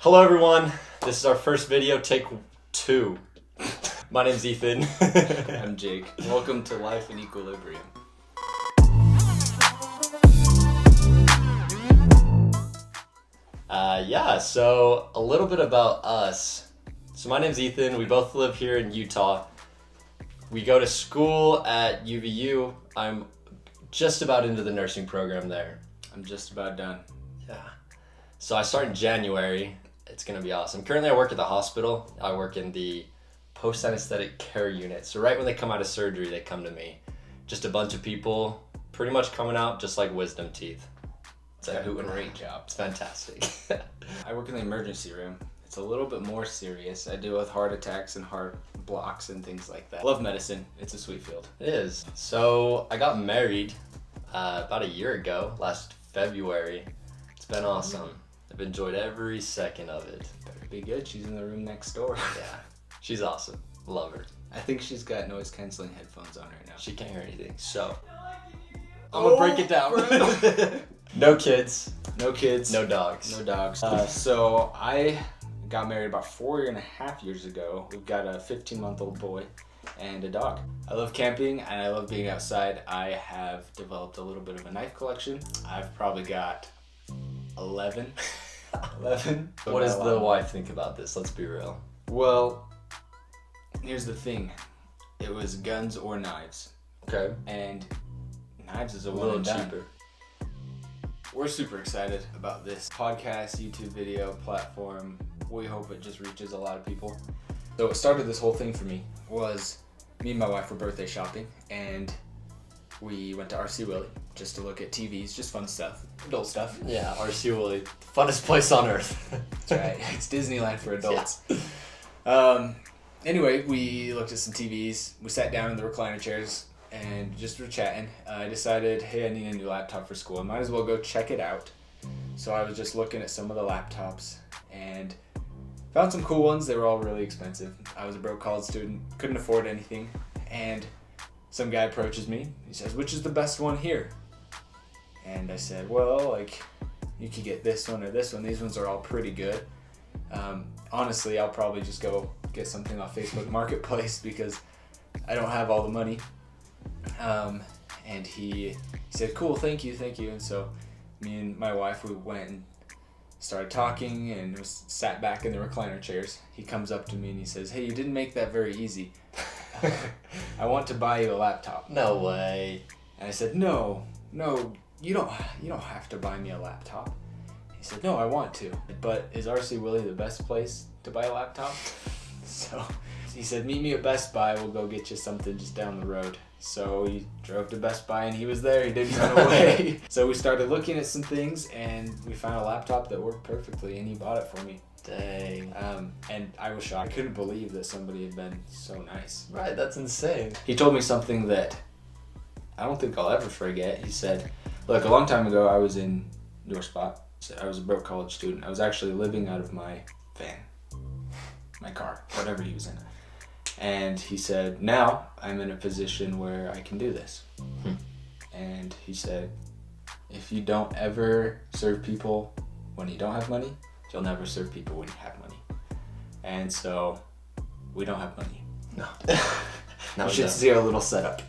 Hello everyone, this is our first video, take 2. My name's Ethan. I'm Jake. Welcome to Life in Equilibrium. So a little bit about us. So my name's Ethan, we both live here in Utah. We go to school at UVU. I'm just about into the nursing program there. I'm just about done. Yeah. So I start in January. It's going to be awesome. Currently I work at the hospital. I work in the post-anesthetic care unit. So right when they come out of surgery, they come to me. Just a bunch of people pretty much coming out just like wisdom teeth. It's a great job. It's fantastic. I work in the emergency room. It's a little bit more serious. I deal with heart attacks and heart blocks and things like that. Love medicine. It's a sweet field. It is. So I got married about a year ago, last February. It's been awesome. I've enjoyed every second of it. Better be good. She's in the room next door. Yeah, she's awesome. Love her. I think she's got noise canceling headphones on right now. She can't hear anything. So I'm gonna break it down. No kids. No kids. No dogs. No dogs. So I got married about 4.5 years ago. We've got a 15-month-old boy and a dog. I love camping and I love being outside. I have developed a little bit of a knife collection. I've probably got 11. What does the wife think about this? Let's be real. Well, here's the thing. It was guns or knives. Okay. And knives is a little one and done. cheaper. We're super excited about this podcast, YouTube video platform. We hope it just reaches a lot of people. So what started this whole thing for me was me and my wife were birthday shopping and we went to RC Willie just to look at TVs, just fun stuff, adult stuff. Yeah, RC Willie, funnest place on earth. That's right. It's Disneyland for adults. Yeah. Anyway, we looked at some TVs. We sat down in the recliner chairs and just were chatting. I decided, hey, I need a new laptop for school. I might as well go check it out. So I was just looking at some of the laptops and found some cool ones. They were all really expensive. I was a broke college student, couldn't afford anything. And some guy approaches me. He says, which is the best one here? And I said, well, like, you could get this one or this one. These ones are all pretty good. Honestly, I'll probably just go get something off Facebook Marketplace because I don't have all the money. And he said, cool, thank you. And so me and my wife, we went and started talking and sat back in the recliner chairs. He comes up to me and he says, hey, you didn't make that very easy. I want to buy you a laptop. No way. And I said, no, you don't have to buy me a laptop. He said, no, I want to. But is RC Willie the best place to buy a laptop? So he said, meet me at Best Buy. We'll go get you something just down the road. So we drove to Best Buy and he was there. He didn't run away. So we started looking at some things and we found a laptop that worked perfectly and he bought it for me. Dang. And I was shocked. I couldn't believe that somebody had been so nice. Right, that's insane. He told me something that I don't think I'll ever forget. He said, look, a long time ago I was in your spot. I was a broke college student. I was actually living out of my van, my car, whatever he was in. And he said, now I'm in a position where I can do this. And he said, if you don't ever serve people when you don't have money, you'll never serve people when you have money. And so we don't have money. No. You should see our little setup.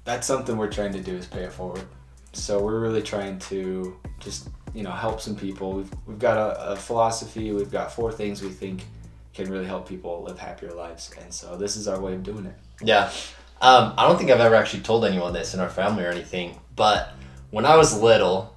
That's something we're trying to do is pay it forward. So we're really trying to just, help some people. We've got a philosophy. We've got 4 things we think can really help people live happier lives. And so this is our way of doing it. Yeah. I don't think I've ever actually told anyone this in our family or anything, but when I was little,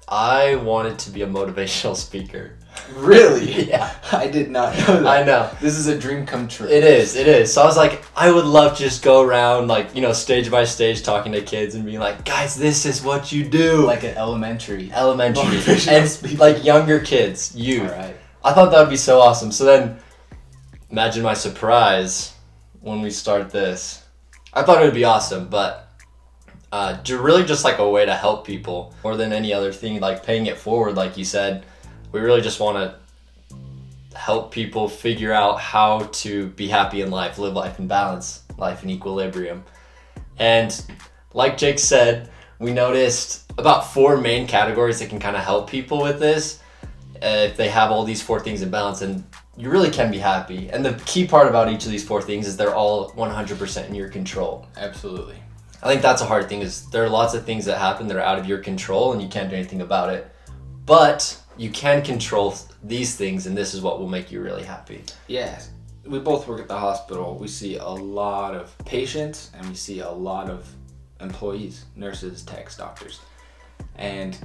I wanted to be a motivational speaker. Really? Yeah. I did not know that. I know. This is a dream come true. It is. So I was like, I would love to just go around, stage by stage talking to kids and being like, guys, this is what you do. Like an elementary. And younger kids, youth. All right. I thought that would be so awesome. So then, imagine my surprise when we start this. I thought it would be awesome, but really just like a way to help people more than any other thing, like paying it forward, like you said. We really just want to help people figure out how to be happy in life, live life in balance, life in equilibrium. And like Jake said, we noticed about 4 main categories that can kind of help people with this. if they have all these 4 things in balance, and you really can be happy. And the key part about each of these 4 things is they're all 100% in your control. Absolutely. I think that's a hard thing, is there are lots of things that happen that are out of your control and you can't do anything about it. But you can control these things, and this is what will make you really happy. Yeah. We both work at the hospital. We see a lot of patients and we see a lot of employees, nurses, techs, doctors. And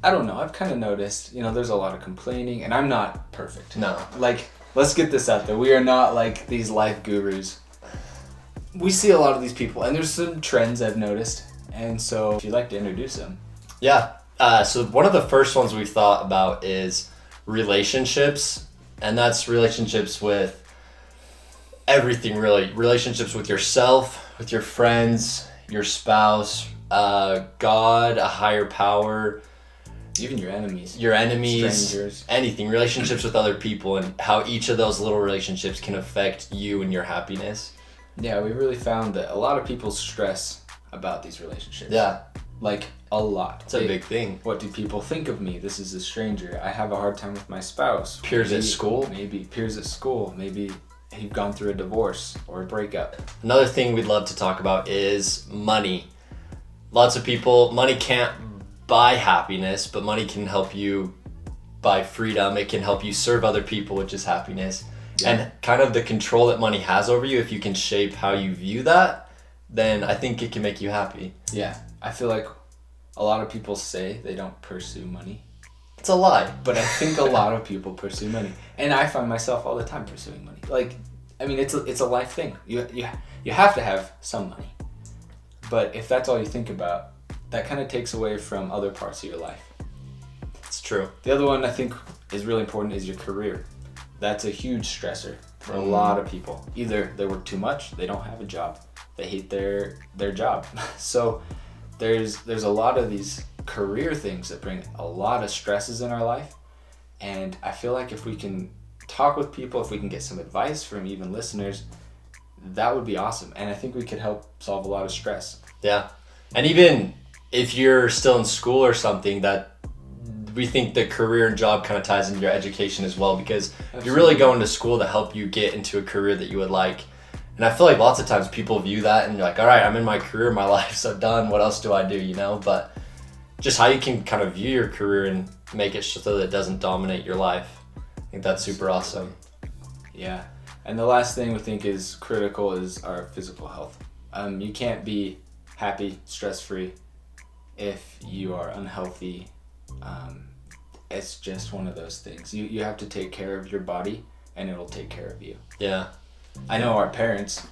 I don't know, I've kind of noticed, there's a lot of complaining, and I'm not perfect. No. Like, let's get this out there. We are not like these life gurus. We see a lot of these people, and there's some trends I've noticed. And so if you'd like to introduce them. Yeah. So one of the first ones we thought about is relationships, and that's relationships with everything, really. Relationships with yourself, with your friends, your spouse, God, a higher power, even your enemies, strangers, anything. Relationships with other people, and how each of those little relationships can affect you and your happiness. Yeah, we really found that a lot of people stress about these relationships. Yeah. Like, a lot. It's a big thing. What do people think of me? This is a stranger. I have a hard time with my spouse. Peers at school. Maybe peers at school. Maybe you've gone through a divorce or a breakup. Another thing we'd love to talk about is money. Lots of people, money can't buy happiness, but money can help you buy freedom. It can help you serve other people, which is happiness. Yeah. And kind of the control that money has over you, if you can shape how you view that, then I think it can make you happy. Yeah. I feel like a lot of people say they don't pursue money. It's a lie. But I think a lot of people pursue money. And I find myself all the time pursuing money. Like, I mean, it's a life thing. You have to have some money. But if that's all you think about, that kind of takes away from other parts of your life. It's true. The other one I think is really important is your career. That's a huge stressor for a lot of people. Either they work too much, they don't have a job, they hate their job. So there's a lot of these career things that bring a lot of stresses in our life. And I feel like if we can talk with people, if we can get some advice from even listeners, that would be awesome. And I think we could help solve a lot of stress. Yeah. And even if you're still in school or something, that we think the career and job kind of ties into your education as well, because You're really going to school to help you get into a career that you would like. And I feel like lots of times people view that and you're like, all right, I'm in my career, my life's so done, what else do I do, But just how you can kind of view your career and make it so that it doesn't dominate your life. I think that's super awesome. Yeah. And the last thing we think is critical is our physical health. You can't be happy, stress-free if you are unhealthy. It's just one of those things. You have to take care of your body, and it'll take care of you. Yeah. I know our parents,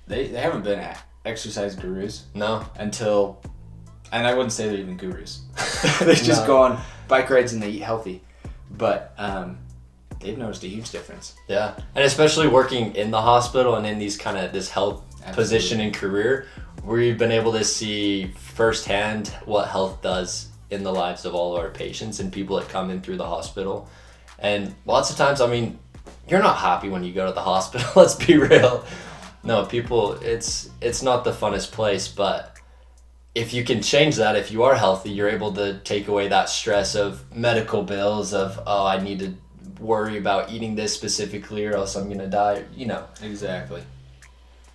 they haven't been exercise gurus. No. Until, and I wouldn't say they're even gurus. They just go on bike rides and they eat healthy. But they've noticed a huge difference. Yeah. And especially working in the hospital and in these kind of this health position and career, we've been able to see firsthand what health does in the lives of all of our patients and people that come in through the hospital. And lots of times, I mean, you're not happy when you go to the hospital. Let's be real. No, people, it's not the funnest place, but if you can change that, if you are healthy, you're able to take away that stress of medical bills of, oh, I need to worry about eating this specifically or else I'm going to die, Exactly.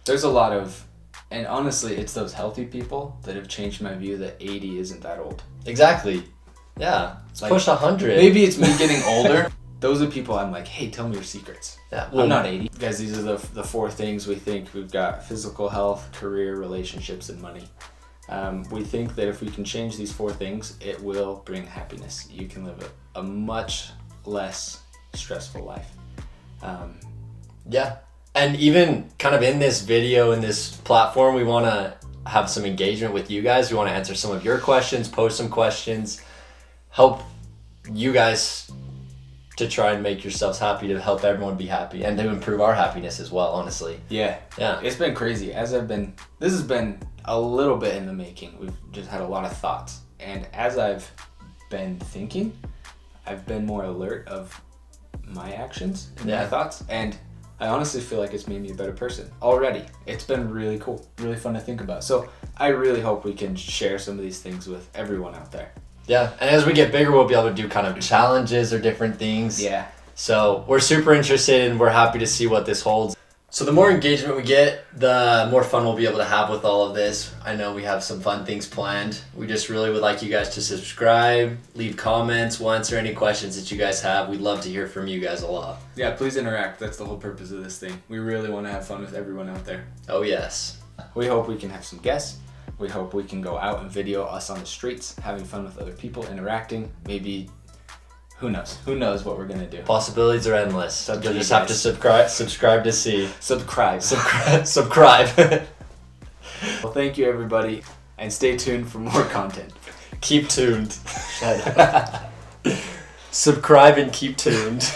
There's a lot of, and honestly, it's those healthy people that have changed my view that 80 isn't that old. Exactly. Yeah. Let's push 100. Maybe it's me getting older. Those are people I'm like, hey, tell me your secrets. Yeah. I'm not 80. Guys, these are the 4 things we think. We've got physical health, career, relationships, and money. We think that if we can change these 4 things, it will bring happiness. You can live a much less stressful life. Yeah. And even kind of in this video, in this platform, we want to have some engagement with you guys. We want to answer some of your questions, post some questions, help you guys to try and make yourselves happy, to help everyone be happy, and to improve our happiness as well, honestly. Yeah. It's been crazy. This has been a little bit in the making. We've just had a lot of thoughts. And as I've been thinking, I've been more alert of my actions and my thoughts. And I honestly feel like it's made me a better person already. It's been really cool, really fun to think about. So I really hope we can share some of these things with everyone out there. Yeah, and as we get bigger, we'll be able to do kind of challenges or different things. Yeah. So we're super interested and we're happy to see what this holds. So the more engagement we get, the more fun we'll be able to have with all of this. I know we have some fun things planned. We just really would like you guys to subscribe, leave comments, we'll answer any questions that you guys have. We'd love to hear from you guys a lot. Yeah, please interact. That's the whole purpose of this thing. We really want to have fun with everyone out there. Oh yes. We hope we can have some guests. We hope we can go out and video us on the streets, having fun with other people, interacting. Maybe, who knows? Who knows what we're going to do? Possibilities are endless. Up to You'll you just have guys. to subscribe to see. Subscribe. Subscribe. Well, thank you, everybody, and stay tuned for more content. Keep tuned. Shut up. Subscribe and keep tuned.